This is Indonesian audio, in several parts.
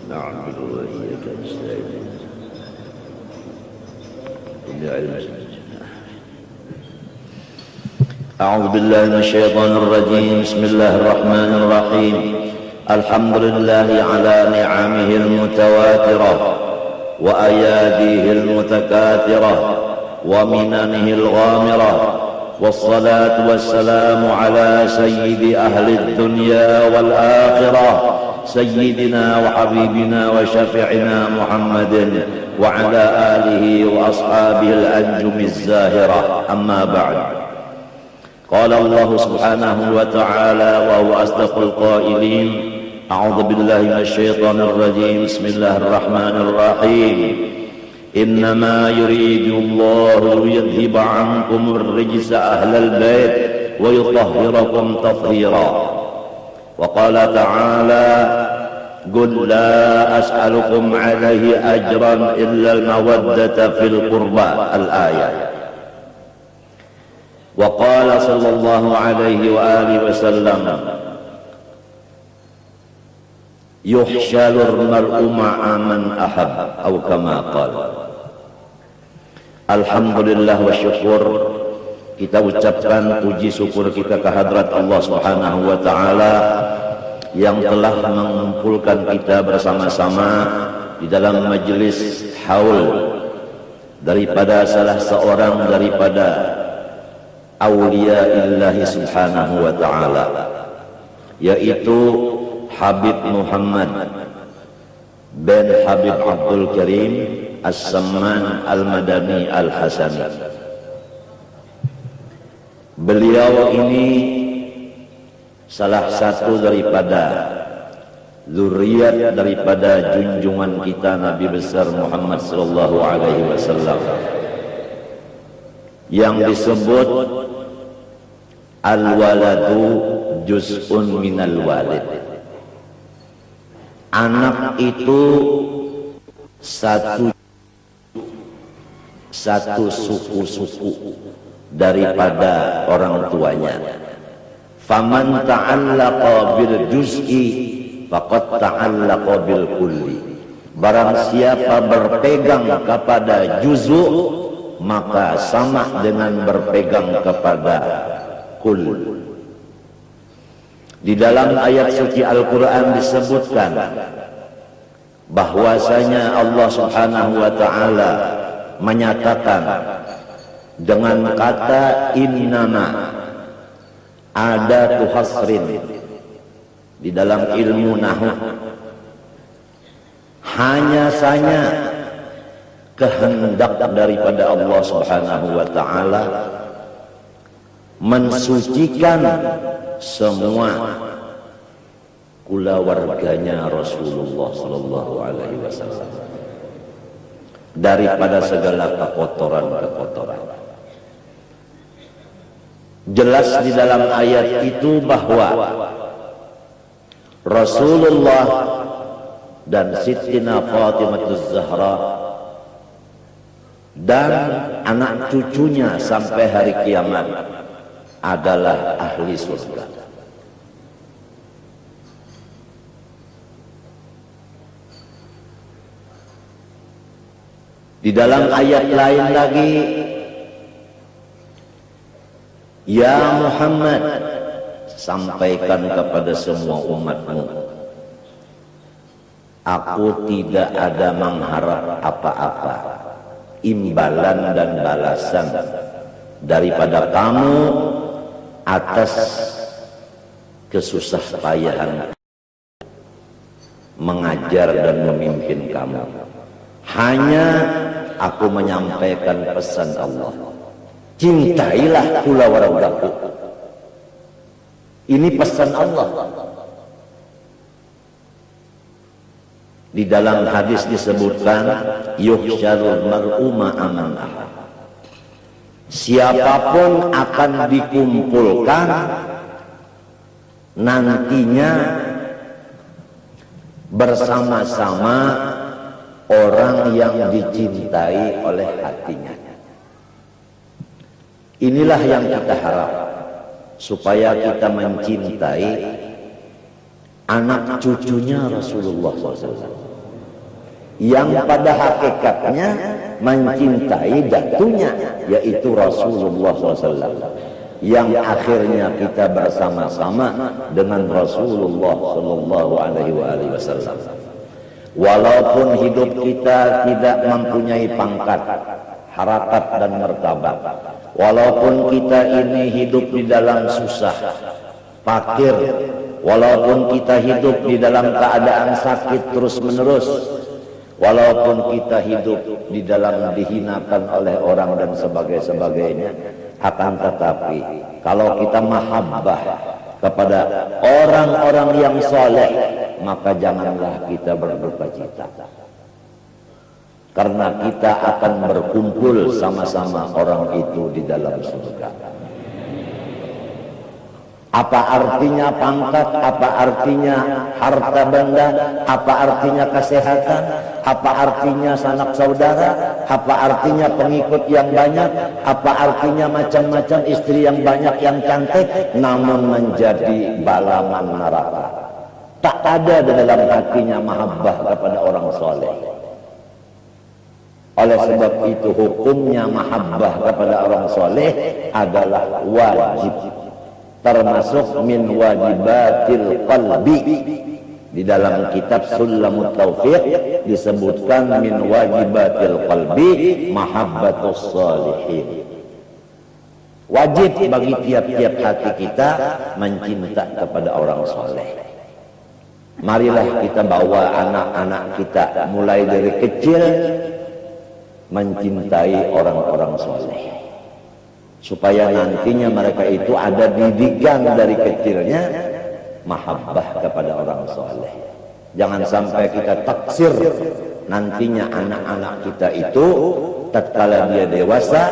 نعبد وإياك نستعين أعوذ بالله من الشيطان الرجيم بسم الله الرحمن الرحيم الحمد لله على نعمه المتواترة وأياديه المتكاثرة ومننه الغامرة والصلاة والسلام على سيد أهل الدنيا والآخرة سيدنا وحبيبنا وشفيعنا محمد وعلى آله وأصحابه الأنجم الزاهرة أما بعد قال الله سبحانه وتعالى وهو أصدق القائلين أعوذ بالله من الشيطان الرجيم بسم الله الرحمن الرحيم إنما يريد الله ليذهب عنكم الرجس أهل البيت ويطهركم تطهيرا وقال تعالى قل لا أسألكم عليه أجرا إلا المودة في القربى الآية وقال صلى الله عليه وآله وسلم يحشر المرء مع من أحب أو كما قال. Alhamdulillah wa syukur, kita ucapkan puji syukur kita kehadrat Allah Subhanahu wa taala yang telah mengumpulkan kita bersama-sama di dalam majelis haul daripada salah seorang daripada aulia illahi subhanahu wa ta'ala, yaitu Habib Muhammad bin Habib Abdul Karim As-Samman Al-Madani Al-Hasani. Beliau ini salah satu daripada zuriat daripada junjungan kita Nabi besar Muhammad sallallahu alaihi wasallam yang disebut al-waladu juz'un minal walid. Anak itu satu suku-suku daripada orang tuanya. Faman ta'allaqa bil juz'i faqad ta'allaqa bil kulli. Barang siapa berpegang kepada juz'u maka sama dengan berpegang kepada kul. Di dalam ayat suci Al-Quran disebutkan bahwasanya Allah Subhanahu wa ta'ala menyatakan dengan kata innama, ada tuhasrin di dalam ilmu nahwu, hanya saja kehendak daripada Allah Subhanahu wa ta'ala mensucikan semua kulawarganya Rasulullah sallallahu alaihi wasallam daripada segala kekotoran-kekotoran. Jelas di dalam ayat itu bahwa Rasulullah dan Sittina Fatimah Az-Zahra dan anak cucunya sampai hari kiamat adalah ahli surga. Di dalam ayat lain lagi, ya Muhammad, sampaikan kepada semua umatmu, aku tidak ada mengharap apa-apa imbalan dan balasan daripada kamu atas kesusah payahan mengajar dan memimpin kamu. Hanya aku menyampaikan pesan Allah, cintailah kulawargaku. Ini pesan Allah. Di dalam hadis disebutkan yuhsyarul mar'u ma'a man ahab. Siapapun akan dikumpulkan nantinya bersama-sama orang yang dicintai oleh hatinya. Inilah yang kita harap, supaya kita mencintai anak cucunya Rasulullah SAW. yang pada hakikatnya mencintai datunya, yaitu Rasulullah SAW, yang akhirnya kita bersama-sama dengan Rasulullah SAW. Walaupun hidup kita tidak mempunyai pangkat, harakat dan martabat, walaupun kita ini hidup di dalam susah, fakir, walaupun kita hidup di dalam keadaan sakit terus-menerus, walaupun kita hidup di dalam dihinakan oleh orang dan sebagainya, akan tetapi kalau kita mahabbah kepada orang-orang yang soleh, maka janganlah kita berduka cita, karena kita akan berkumpul sama-sama orang itu di dalam surga. Apa artinya pangkat, apa artinya harta benda, apa artinya kesehatan, apa artinya sanak saudara, apa artinya pengikut yang banyak, apa artinya macam-macam istri yang banyak yang cantik, namun menjadi balaman neraka. Tak ada di dalam hatinya mahabbah kepada orang soleh. Oleh sebab itu hukumnya mahabbah kepada orang soleh adalah wajib, termasuk min wajibatil qalbi. Di dalam kitab Sulamut Taufiq disebutkan min wajibatil qalbi mahabbatus salihin. Wajib bagi tiap-tiap hati kita mencinta kepada orang soleh. Marilah kita bawa anak-anak kita mulai dari kecil mencintai orang-orang soleh, supaya nantinya mereka itu ada didikan dari kecilnya mahabbah kepada orang soleh. Jangan sampai kita taksir nantinya anak-anak kita itu tatkala dia dewasa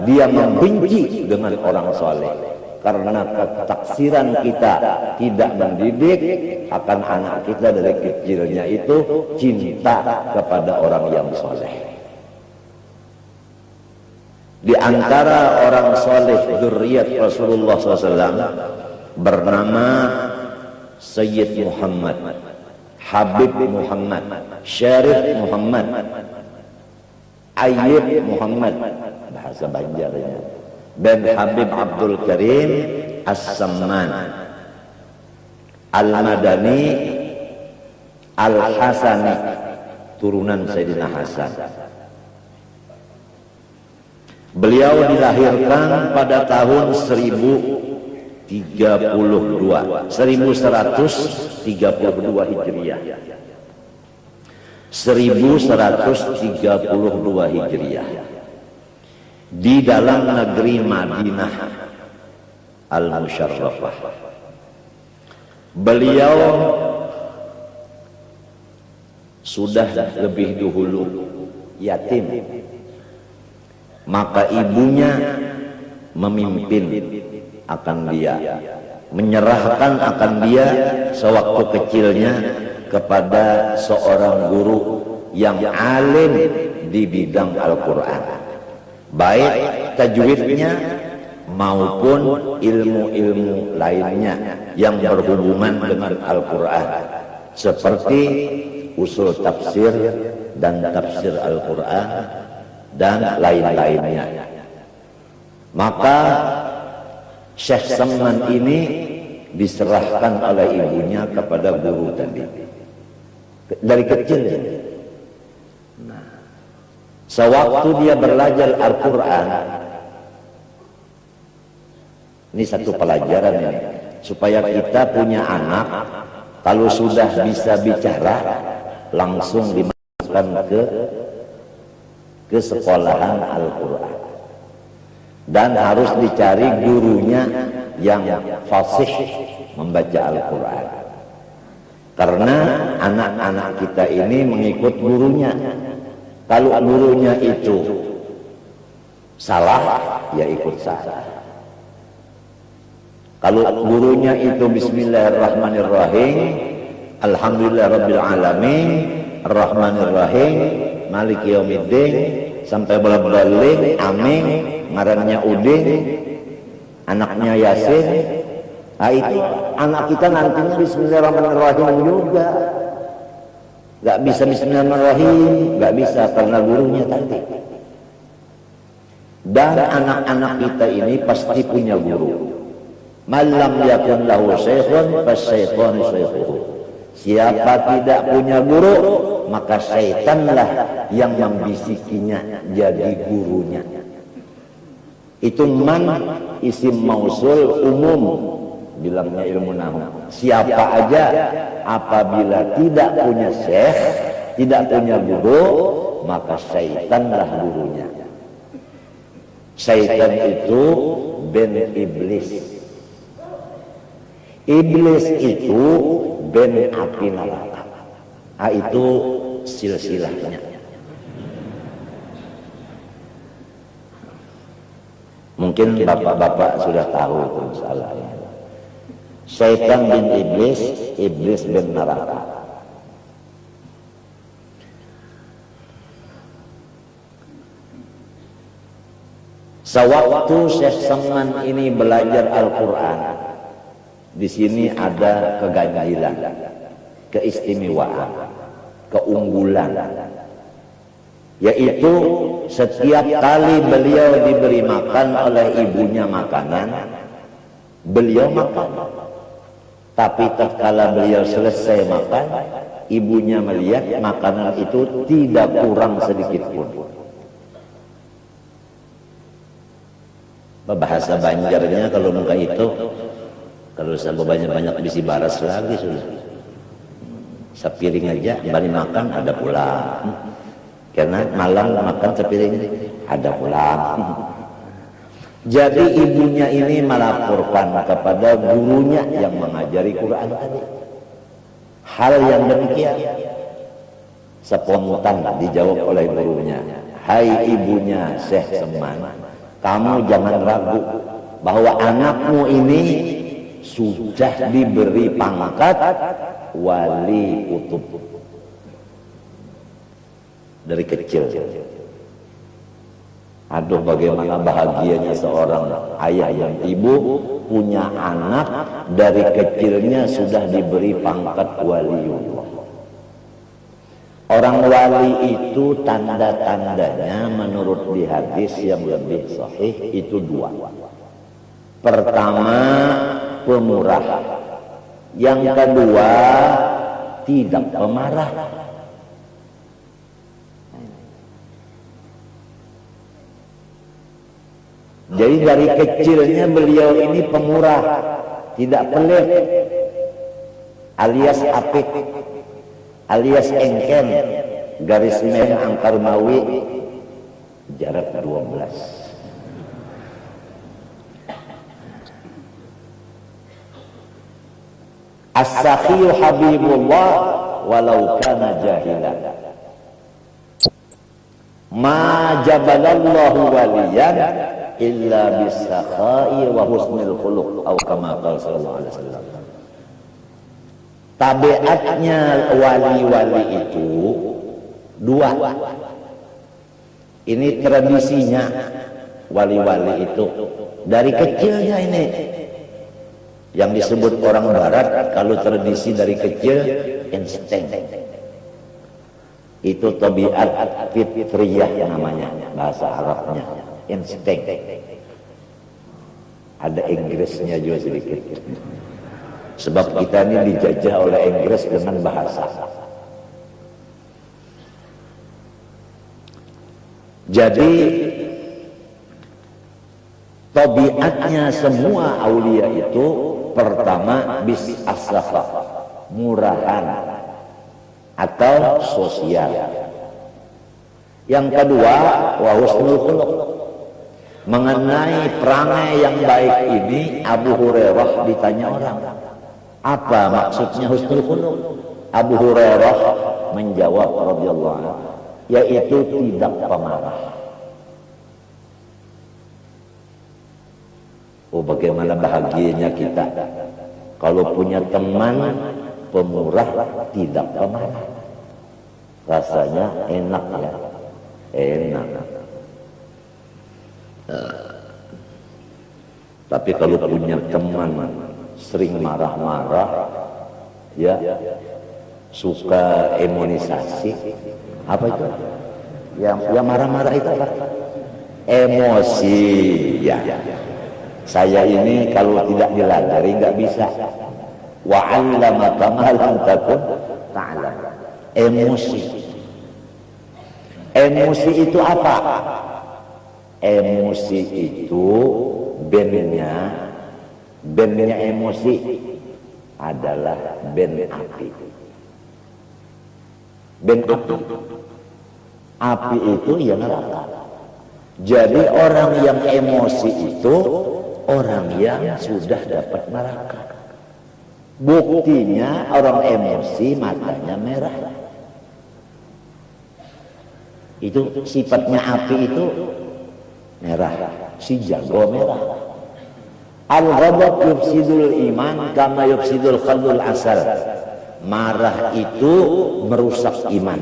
dia membenci dengan orang soleh, karena ketaksiran kita tidak mendidik akan anak kita dari kecilnya itu cinta kepada orang yang soleh. Di antara orang soleh dzurriyyat Rasulullah SAW bernama Sayyid Muhammad, Habib Muhammad, Syarif Muhammad, Ayyub Muhammad, bahasa Banjarnya, bin Habib Abdul Karim As-Samman, Al-Madani, Al-Hasani, turunan Sayyidina Hasan. Beliau dilahirkan pada tahun 1132 Hijriah. 1132 Hijriah. Di dalam negeri Madinah Al-Musyarrafah. Beliau sudah lebih dahulu yatim, maka ibunya memimpin akan dia, menyerahkan akan dia sewaktu kecilnya kepada seorang guru yang alim di bidang Al-Quran, baik tajwidnya maupun ilmu-ilmu lainnya yang berhubungan dengan Al-Quran, seperti usul tafsir dan tafsir Al-Quran dan lain-lainnya. Maka Syekh Samman ini diserahkan oleh ibunya kepada guru tadi dari kecil. Nah, sewaktu dia belajar Al-Quran, ini satu pelajaran ini, supaya kita punya anak kalau sudah bisa bicara langsung dimasukkan ke sekolahan Al-Quran, dan harus dicari gurunya yang fasih membaca Al-Quran, karena anak-anak kita ini mengikut gurunya. Kalau gurunya itu salah, ya ikut salah. Kalau gurunya itu Bismillahirrahmanirrahim, Alhamdulillahirabbil alamin, Ar-Rahmanirrahim, Maliki Yaumiddin, sampai bola-bola amin, ngarannya Udin, anaknya Yasin. Nah, itu anak kita nantinya Bismillahirrahmanirrahim juga. Gak bisa bismillahirrahmanirrahim, gak bisa karena gurunya tadi. Dan anak-anak kita ini pasti punya guru. Malam yakun lahu syekhun fasyaitanu syaikhuhu. Siapa tidak punya guru, maka syaitanlah yang membisikinya jadi gurunya. Itu man isim mausul umum, bilangnya ilmu nahwu. Siapa aja apabila tidak punya syekh, tidak punya guru, maka syaitanlah gurunya. Syaitan itu ben iblis. Iblis itu ben api neraka. Itu silsilahnya. Mungkin bapak-bapak sudah tahu itu masalahnya. Syaitan bin iblis, iblis bin neraka. Sewaktu Syekh Seman ini belajar Al-Quran, di sini ada keganjilan, keistimewaan, keunggulan, yaitu setiap kali beliau diberi makan oleh ibunya makanan, beliau makan. Tapi tatkala beliau selesai makan, ibunya melihat makanan itu tidak kurang sedikit pun. Bahasa Banjarnya kalau muka itu, kalau sampai banyak-banyak bisi baras lagi sudah. Sepiring aja, bari makan ada pulang. Karena malam makan sepiring ada pulang. Jadi ibunya ini melaporkan kepada gurunya yang mengajari Quran tadi. Hal yang demikian spontan dijawab oleh gurunya. Hai ibunya Syekh Seman, kamu jangan ragu bahwa anakmu ini sudah diberi pangkat wali kutub dari kecil. Aduh, bagaimana bahagianya seorang ayah dan ibu punya anak dari kecilnya sudah diberi pangkat waliullah. Orang wali itu tanda-tandanya menurut di hadis yang lebih sahih itu dua. Pertama, pemurah. Yang kedua, tidak pemarah. Jadi dari kecilnya beliau ini pemurah, tidak pelit, alias apik, alias engken, garis merah angkar mawi, jarak 12. As-sakhiyu habibullah walau kana jahilan. Ma jabalallahu waliyan illa bisakha'i wa husnil khuluq atau kama qala sallallahu alaihi wasallam. Tabiatnya wali-wali itu dua. Ini tradisinya wali-wali itu dari kecilnya ini. Yang disebut orang barat kalau tradisi dari kecil insting. Itu tabiat fitriyah namanya bahasa Arabnya. Insting. Ada Inggrisnya juga sedikit. Sebab kita ini dijajah oleh Inggris dengan bahasa. Jadi tabiatnya semua aulia itu pertama bis as-sakha, murahan atau sosial. Yang kedua wa husnul khuluq. Mengenai perangai yang baik ini Abu Hurairah ditanya orang, apa maksudnya husnul khuluq? Abu Hurairah menjawab radhiyallahu anhu, yaitu tidak pemarah. Oh, bagaimana bahagianya kita kalau punya teman pemurah tidak pemarah. Rasanya enak ya, enak. Tapi kalau punya teman sering marah-marah, ya suka imunisasi. Apa itu? Yang marah-marah itu apa? Emosi. Ya. Saya ini kalau tidak diladari nggak bisa. Wa 'allamaka ma lam takun ta'lam. Emosi. Emosi itu apa? Emosi itu bandnya emosi adalah band api. Band api. Api itu ya neraka. Jadi orang yang emosi itu orang yang sudah dapat neraka. Buktinya orang emosi matanya merah. Itu sifatnya api itu merah, si jago merah. Al-ghadab yufsidul iman kama yufsidul khallul asal. Marah itu merusak iman.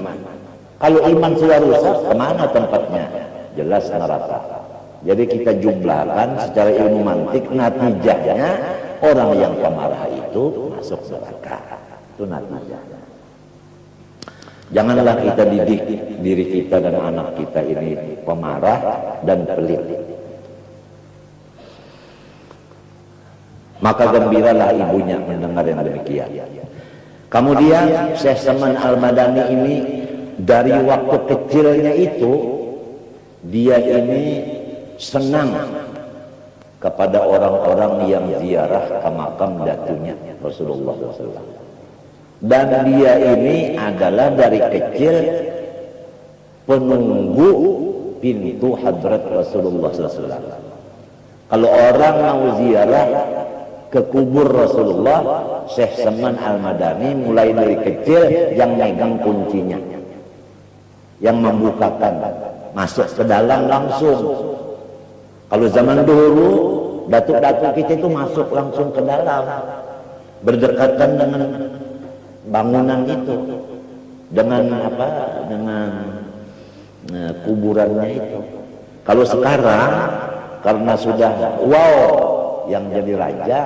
Kalau iman sudah rusak, kemana tempatnya? Jelas neraka. Jadi kita jumlahkan secara ilmu mantik, natijahnya orang yang pemarah itu masuk neraka. Itu natijahnya. Janganlah kita didik diri kita dan anak kita ini pemarah dan pelit. Maka gembiralah ibunya mendengar yang demikian. Kemudian Syekh Saman Al-Madani ini dari waktu kecilnya itu dia ini senang kepada orang-orang yang ziarah ke makam datunya Rasulullah SAW. Dan dia ini adalah dari kecil penunggu pintu hadrat Rasulullah SAW. Kalau orang mau ziarah ke kubur Rasulullah, Syekh Saman Al-Madani mulai dari kecil yang megang kuncinya, yang membukakan, masuk ke dalam langsung. Kalau zaman dulu datuk-datuk kita itu masuk langsung ke dalam, berdekatan dengan bangunan itu, dengan apa? Dengan kuburannya itu. Kalau sekarang karena sudah yang jadi raja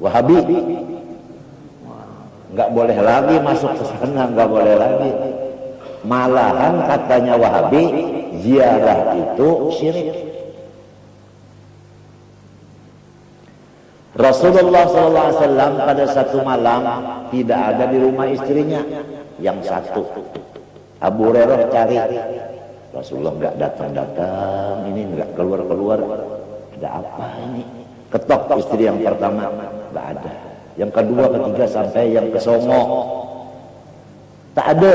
Wahabi, nggak boleh lagi masuk ke sana, nggak boleh lagi. Malahan katanya Wahabi ziarah itu syirik. Rasulullah SAW pada satu malam tidak ada di rumah istrinya yang satu. Abu Hurairah cari, Rasulullah nggak datang-datang, ini nggak keluar-keluar. Ada apa ini? Ketok istri yang pertama, nggak ada. Yang kedua, ketiga, sampai yang kesongo, tak ada.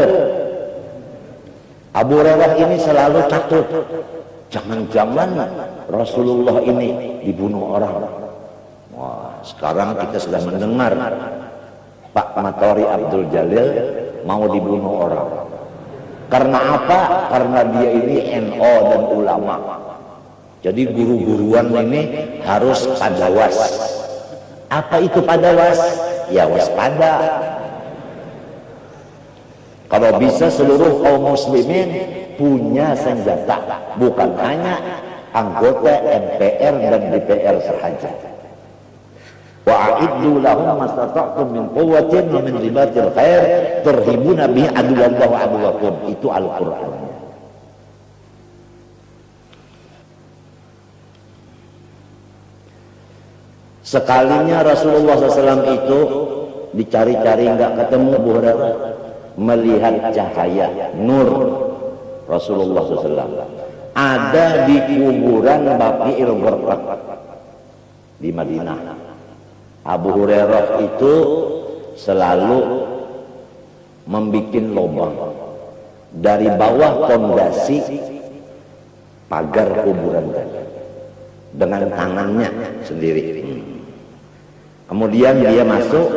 Abu Hurairah ini selalu takut, jangan-jangan Rasulullah ini dibunuh orang. Wah, sekarang kita sudah mendengar Pak Matori Abdul Jalil mau dibunuh orang. Karena apa? Karena dia ini NO dan ulama. Jadi guru-guruan ini harus padawas. Apa itu padawas? Ya waspada. Kalau bisa seluruh kaum muslimin punya senjata, bukan hanya anggota MPR dan DPR sahaja. Wa'iddu lahum mastata'tum min quwwatin wa min ribatil khair turhibuna bihi aduwallahu wa aduwakum. Itu Al-Qur'an. Sekalinya Rasulullah SAW itu dicari-cari nggak ketemu, Abu Hurairah melihat cahaya nur Rasulullah SAW ada di kuburan Baqi'il Gharqad di Madinah. Abu Hurairah itu selalu membuat lubang dari bawah fondasi pagar kuburan tadi dengan tangannya sendiri. Kemudian dia masuk,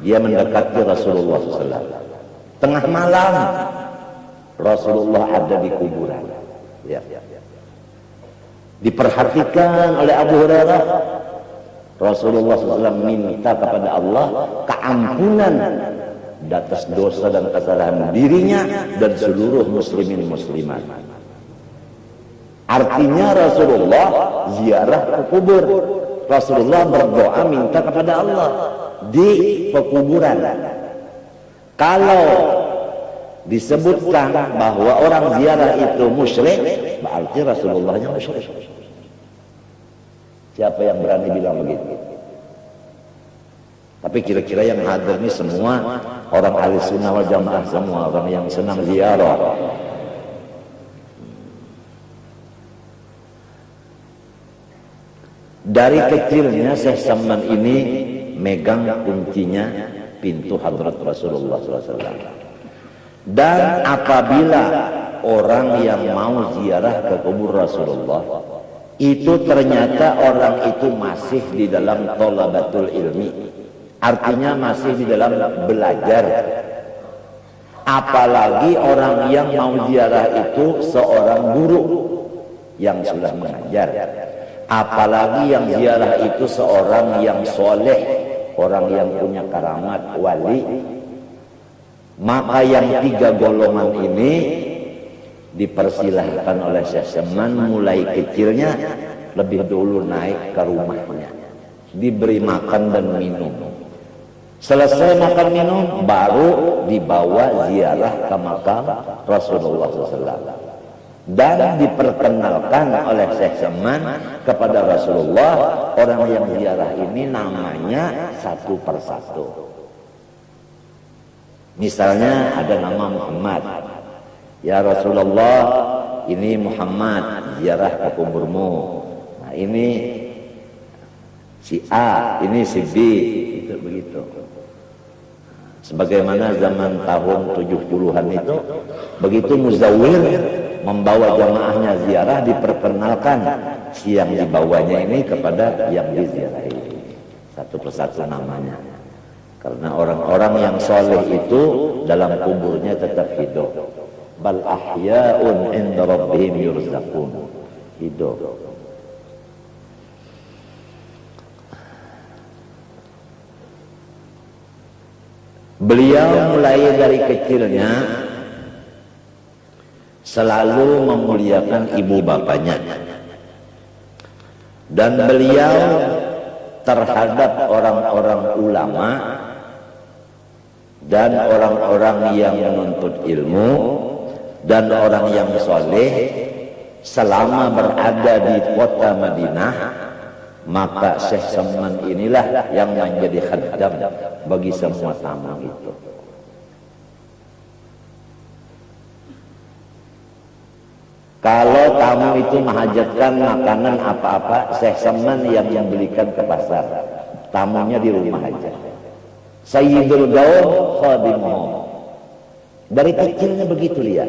dia mendekati Rasulullah SAW. Tengah malam Rasulullah ada di kuburan. Ya. Diperhatikan oleh Abu Hurairah. Rasulullah SAW minta kepada Allah keampunan atas dosa dan kesalahan dirinya dan seluruh muslimin muslimat. Artinya Rasulullah ziarah ke kubur. Rasulullah berdoa minta kepada Allah di pekuburan. Kalau disebutkan bahwa orang ziarah itu musyrik, berarti Rasulullahnya musyrik. Siapa yang berani bilang begitu? Tapi kira-kira yang hadir ini semua orang ahli sunnah wal jamaah, semua orang yang senang ziarah. Dari kecilnya Syekh Saman ini megang kuncinya pintu hadrat Rasulullah SAW. Dan apabila orang yang mau ziarah ke kubur Rasulullah itu ternyata orang itu masih di dalam thalabatul ilmi, artinya masih di dalam belajar. Apalagi orang yang mau ziarah itu seorang guru yang sudah mengajar, apalagi yang ziarah itu seorang yang soleh, orang yang punya karamat wali. Maka yang tiga golongan ini dipersilahkan oleh Syekh Saman mulai kecilnya lebih dulu naik ke rumahnya, diberi makan dan minum. Selesai makan minum baru dibawa ziarah ke makam Rasulullah SAW. Dan diperkenalkan oleh Syekh Saman kepada Rasulullah orang yang ziarah ini namanya satu persatu. Misalnya ada nama Muhammad, ya Rasulullah ini Muhammad ziarah ke kuburmu. Nah ini si A, ini si B, itu begitu. Sebagaimana zaman tahun 70-an itu, begitu muzawir membawa jamaahnya ziarah, diperkenalkan si yang dibawanya ini kepada yang diziarahi, satu persatu namanya. Karena orang-orang yang soleh itu dalam kuburnya tetap hidup. Bal ahya'un 'inda rabbihim yurzaqun. Hidup. Beliau mulai dari kecilnya selalu memuliakan ibu bapaknya. Dan beliau terhadap orang-orang ulama dan orang-orang yang menuntut ilmu dan orang yang soleh selama berada di kota Madinah, maka Syekh Saman inilah yang menjadi khaddam bagi semua tamu itu. Kalau tamu itu menghajatkan makanan apa-apa, Syekh Saman yang membelikan ke pasar, tamunya di rumah aja. Sayyidul Gaum khadimuhum. Dari kecilnya begitu dia.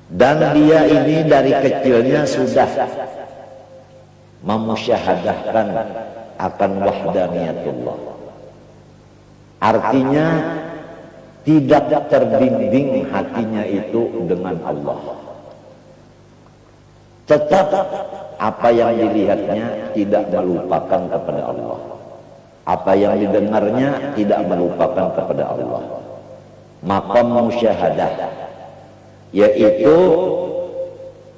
Dan dia ini dari kecilnya sudah memusyahadahkan akan wahdaniyatullah. Artinya tidak terbimbing hatinya itu dengan Allah. Tetap apa yang dilihatnya tidak melupakan kepada Allah. Apa yang didengarnya tidak melupakan kepada Allah. Maqam musyahadah, yaitu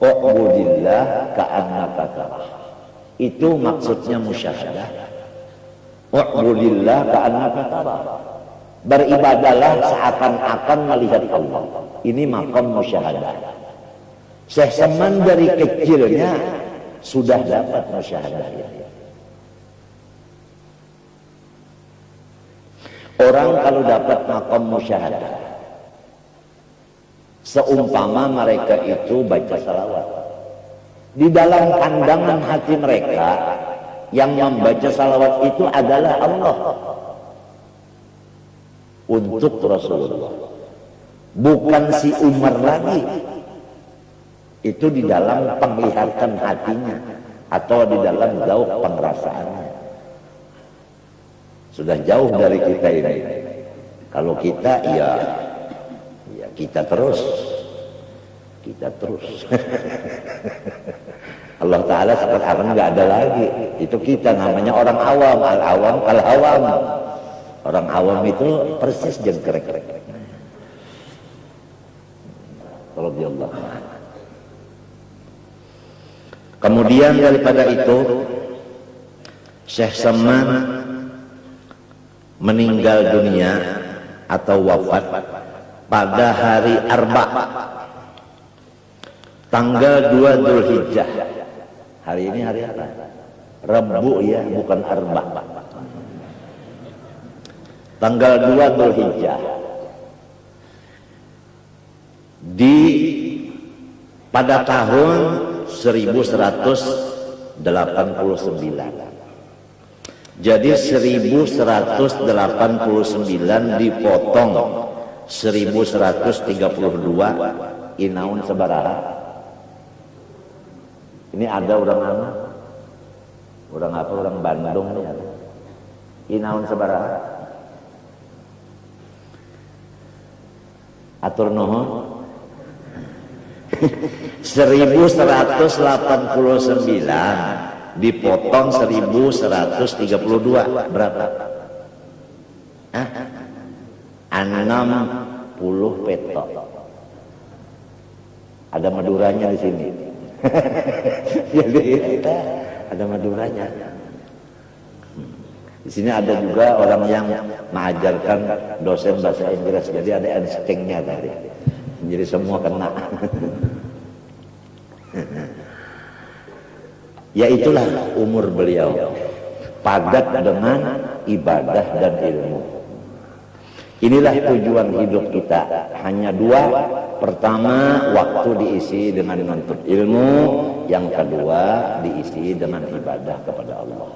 u'budillah ka'annaka tarah. Itu maksudnya musyahadah. U'budillah ka'annaka tarah. Beribadalah seakan-akan melihat Allah. Ini maqam musyahadah. Syekh Saman dari kecilnya sudah dapat musyahadah. Orang kalau dapat maqam musyahadah, seumpama mereka itu baca salawat, di dalam pandangan hati mereka yang membaca salawat itu adalah Allah untuk Rasulullah, bukan si Umar lagi. Itu di dalam penglihatan hatinya atau di dalam jauh pengrasaannya. Sudah jauh dari kita ini. Kalau kita ya kita terus. Allah Ta'ala sekarang nggak ada lagi. Itu kita namanya orang awam, al-awam, al-awam. Orang awam itu persis jengkrek. Radhiyallahu anhu. Kemudian daripada itu Syekh Saman meninggal dunia atau wafat pada hari Arba, tanggal 2 Dzulhijjah. Hari ini hari apa? Rabu ya, bukan Arba. Tanggal 2 Dzulhijjah. Pada tahun 1189. Jadi 1189 dipotong 1132, inaun sabaraha. Ini ada orang mana? Orang apa? Orang Bandung nih ada. Inaun sabaraha. Atur nuhun. 1189 dipotong 1132 berapa? 60 petok. Ada Maduranya di sini. Jadi ada Maduranya. Di sini ada juga orang yang mengajarkan dosen bahasa Inggris. Jadi ada instingnya tadi. Jadi semua kena. Ya itulah umur beliau, padat dengan ibadah dan ilmu. Inilah tujuan hidup kita, hanya dua. Pertama, waktu diisi dengan menuntut ilmu. Yang kedua, diisi dengan ibadah kepada Allah.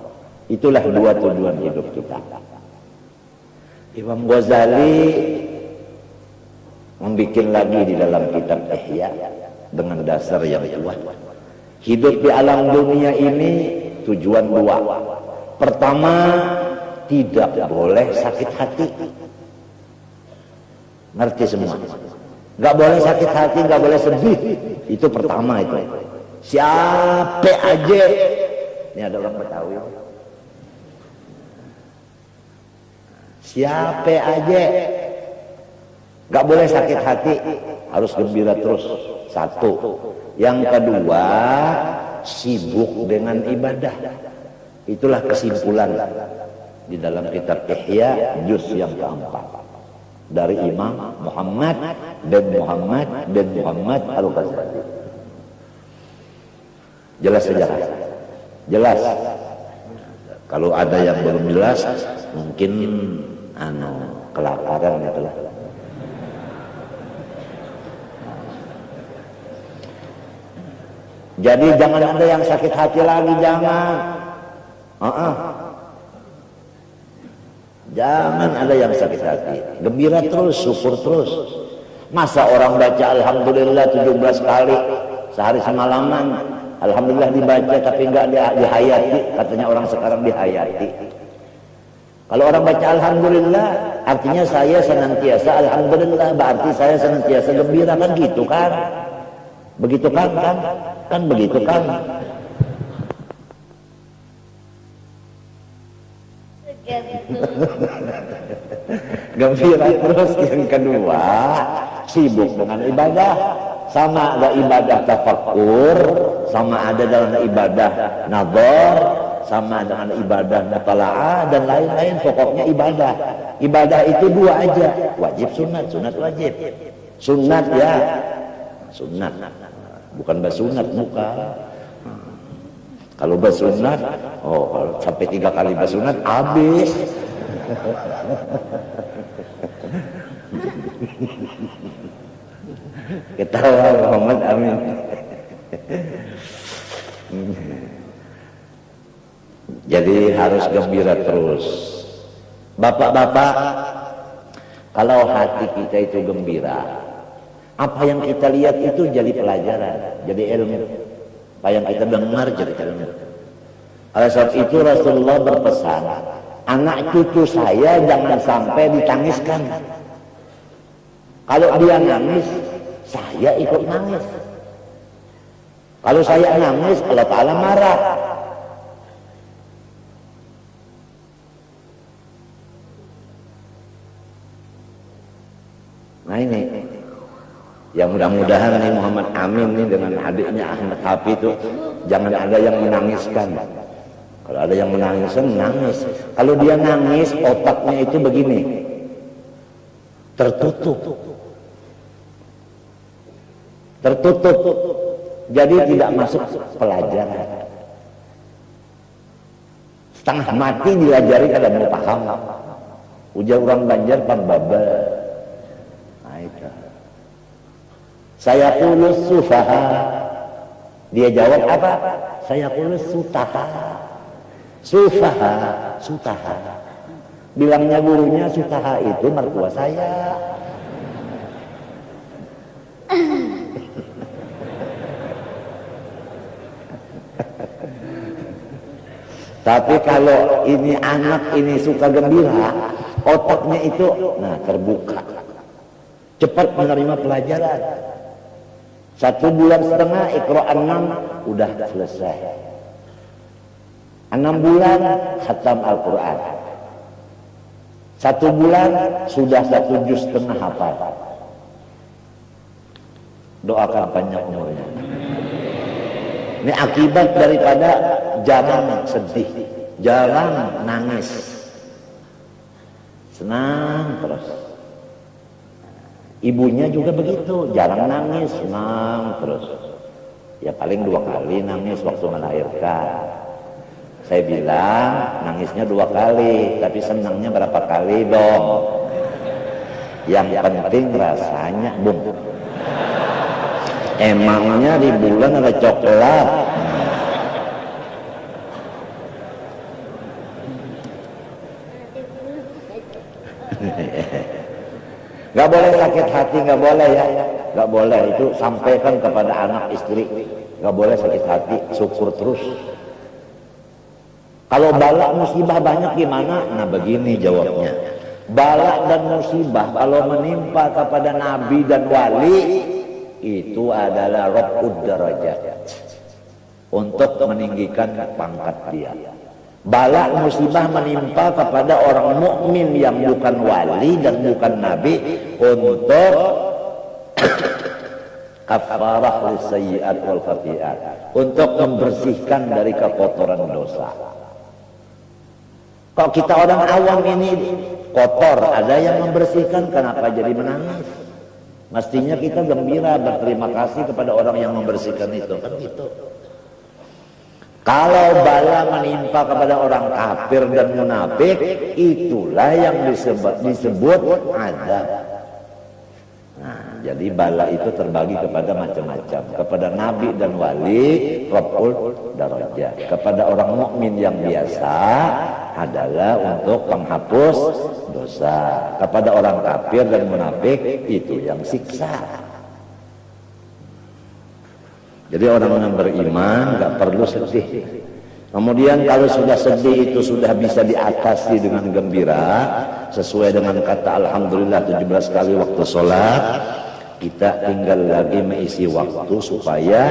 Itulah dua tujuan hidup kita. Imam Ghazali membuat lagi di dalam kitab Ihya dengan dasar yang kuat. Hidup di alam dunia ini tujuan dua. Pertama, tidak boleh sakit hati. Ngerti semua? Gak boleh sakit hati, gak boleh sedih. Itu pertama itu. Siapa aja. Ini ada orang Betawi. Siapa aja. Gak boleh sakit hati, harus gembira terus. Satu. Yang kedua, sibuk dengan ibadah. Itulah kesimpulan di dalam kitab Ihya juz yang keempat dari Imam Muhammad bin Muhammad Al-Ghazali. Jelas saja. Jelas. Kalau ada yang belum jelas, mungkin kelaparan itulah. Jadi jangan ada yang sakit hati lagi, jangan. Jangan ada yang sakit hati. Gembira terus, syukur terus. Masa orang baca alhamdulillah 17 kali sehari semalaman, alhamdulillah dibaca tapi enggak dihayati, katanya orang sekarang dihayati. Kalau orang baca alhamdulillah, artinya saya senantiasa alhamdulillah, berarti saya senantiasa gembira, kan gitu kan? Begitu kan? Kan begitu kan? Gembira terus. Yang kedua, sibuk dengan ibadah. Sama ada ibadah tafakkur, sama ada dalam ibadah nadhar, sama dengan ibadah mutala'ah dan lain-lain. Pokoknya ibadah. Ibadah itu dua aja, wajib sunat, sunat wajib. Sunat ya, sunat. Bukan basunat, bukan. Kalau basunat, kalau sampai 3 kali basunat, habis. Ketawa Muhammad Amin. Jadi harus gembira terus. Bapak-bapak, kalau hati kita itu gembira, apa yang kita lihat itu jadi pelajaran, jadi ilmu. Apa yang kita dengar jadi ilmu. Oleh sebab itu Rasulullah berpesan, anak cucu saya jangan sampai ditangiskan. Kalau dia nangis, saya ikut nangis. Kalau saya nangis, Allah Ta'ala marah. Nah ini, Ya mudah-mudahan nih Muhammad Amin nih dengan adiknya Ahmad Hafi itu jangan ada yang menangiskan. Kalau ada yang menangiskan, nangis. Kalau dia nangis, otaknya itu begini, tertutup. Jadi tidak masuk pelajaran. Setengah mati diajari kada mau paham. Ujar orang Banjar pambaba. Nah itu. Saya kulus sufaha. Dia jawab apa? Saya kulus sutaha. Sutaha. Bilangnya gurunya sutaha itu mertua saya. Tapi kalau ini anak ini suka gembira, otaknya itu terbuka, cepat menerima pelajaran. 1 bulan setengah Iqra 6 udah selesai. 6 bulan khatam Al-Quran. 1 bulan sudah 1 juz setengah hafal. Doakan panjang umurnya. Ini akibat daripada jarang sedih, jarang nangis, senang terus. Ibunya juga begitu, jarang nangis, senang terus. Ya paling 2 kali nangis waktu melahirkan. Saya bilang nangisnya 2 kali, tapi senangnya berapa kali dong? Yang penting rasanya, Bung. Emangnya di bulan ada coklat? Gak boleh sakit hati, gak boleh ya. Gak boleh, itu sampaikan kepada anak istri. Gak boleh sakit hati, syukur terus. Kalau bala musibah banyak gimana? Nah begini jawabnya. Bala dan musibah kalau menimpa kepada nabi dan wali, itu adalah raf'ud darajat, untuk meninggikan pangkat dia. Bala musibah menimpa kepada orang mukmin yang bukan wali dan bukan nabi untuk kafarah lisayyi'at wal khati'at, untuk membersihkan dari kekotoran dosa. Kalau kita orang awam ini kotor, ada yang membersihkan, kenapa jadi menangis? Mestinya kita gembira, berterima kasih kepada orang yang membersihkan itu, kan gitu. Kalau bala menimpa kepada orang kafir dan munafik, itulah yang disebut azab. Nah, jadi bala itu terbagi kepada macam-macam. Kepada nabi dan wali, raf'ul darajat. Kepada orang mukmin yang biasa adalah untuk penghapus dosa. Kepada orang kafir dan munafik itu yang siksa. Jadi orang yang beriman gak perlu sedih. Kemudian kalau sudah sedih itu sudah bisa diatasi dengan gembira, sesuai dengan kata alhamdulillah 17 kali waktu sholat. Kita tinggal lagi mengisi waktu supaya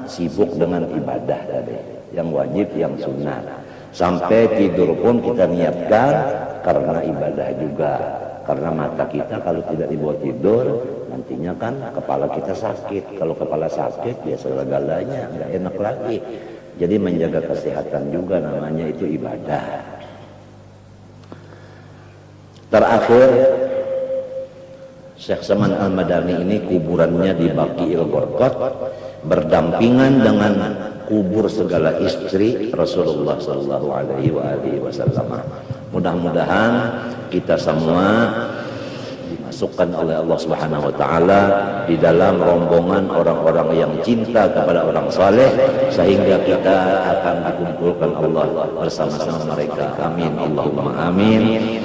sibuk dengan ibadah tadi, yang wajib, yang sunnah. Sampai tidur pun kita niatkan karena ibadah juga. Karena mata kita kalau tidak dibuat tidur, nantinya kan kepala kita sakit. Kalau kepala sakit ya segala-galanya nggak enak lagi. Jadi menjaga kesehatan juga namanya itu ibadah. Terakhir, Syekh Saman Al-Madani ini kuburannya di Baqi'il Gharqad, berdampingan dengan kubur segala istri Rasulullah sallallahu alaihi wasallam. Mudah-mudahan kita semua dimasukkan oleh Allah Subhanahu wa taala di dalam rombongan orang-orang yang cinta kepada orang saleh, sehingga kita akan dikumpulkan Allah bersama-sama mereka. Amin Allahumma amin.